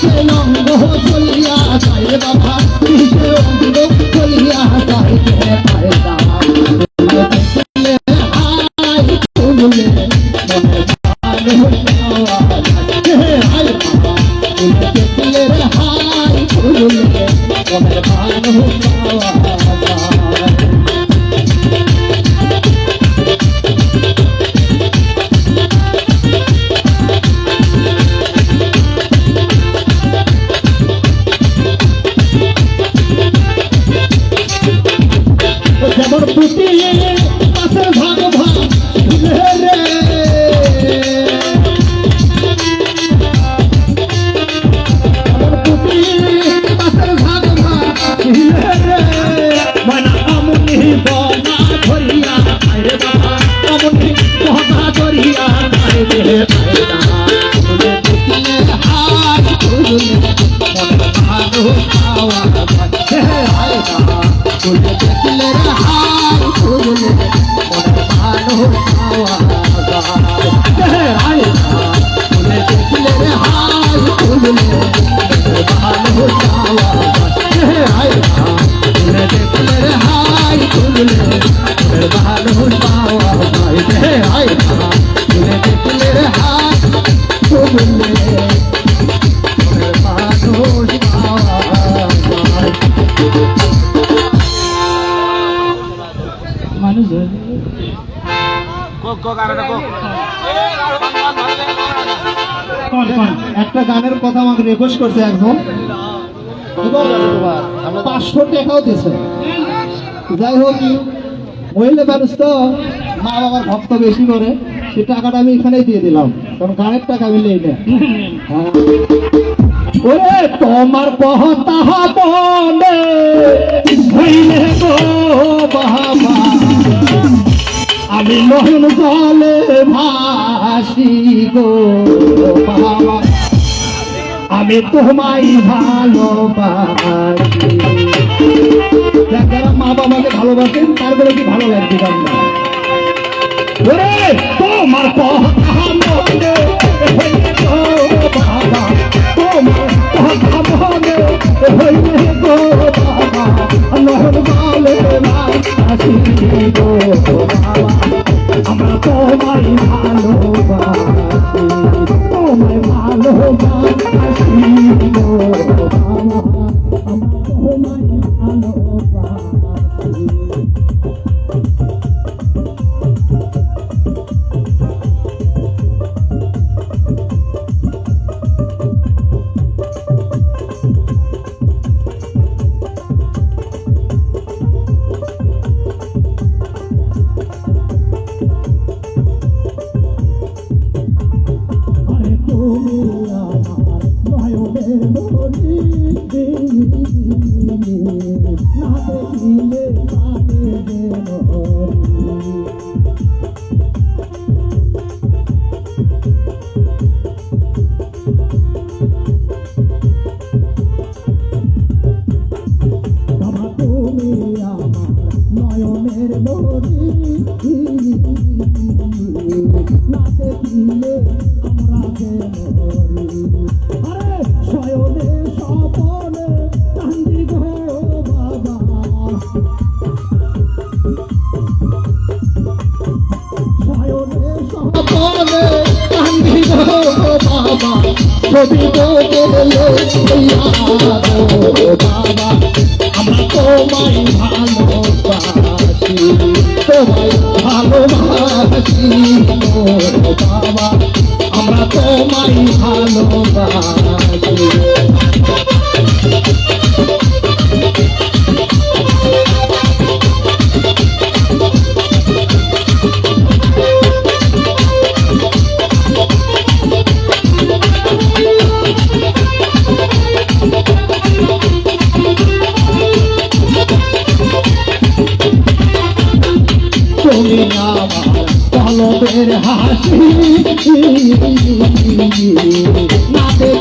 কিসে অঙ্গ চলিয়া যায় বাবা কিসে অঙ্গ চলিয়া যায় পায়দা দেখলে হাই তুললে মনে ভালো হাই বাবা দেখলে হাই তুললে মনে ভালো যেমন পুটি পাশের ভাগ ভাগ রে যেমন পুটি পাশের ভাগ ভাগ রে মনা আমনি বনা ধরিয়া আরে বাবা আমনি বনা ধরিয়া আরে রে আয়দা তুলে দেখলে হাই তুলে মনে ভালো পাওয়া হে আয়দা তুলে দেখলে হাই তুলে মনে ভালো পাওয়া হে আয়দা তুলে দেখলে হাই তুলে মনে ভালো পাওয়া হে আয়দা তুলে দেখলে হাই তুলে মনে ভালো পাওয়া হে আয়দা তুলে দেখলে হাই তুলে মনে ভালো পাওয়া মানুষ একটা গানের কথা আমাকে রিকোয়েস্ট করছে একজন 500 টাকাও দিছে যাই হোক মহিলা মানুষ তো মা বাবার ভক্ত বেশি করে সে টাকাটা আমি এখানেই দিয়ে দিলাম কারণ গানের টাকা আমি নেই না ওরে তোমার কথা বলে হইলে গো বাবা আমি নয়ন জলে ভাসি গো বাবা আমি তোমায় ভালোবাসি যারা মা বাবাকে ভালোবাসেন তারপরে কি ভালো লাগবে গানটা ওরে তোমার কথা বলে হইলে গো বাবা তোমার কথা বলে হইলে গো বাবা নয়ন জলে ভাসি গো বাবা আমরা তোমায় ভালোবাসি তোমায় ভালোবাসি গো বাবা আমরা তোমায় ভালোবাসি ছবি বদলে বাবা আমরা তোমায় ভালোবাসি তোমায় ভালোবাসি বাবা আমরা তোমায় ভালোবাসি তুমি আমার পলবের হাসি নাতে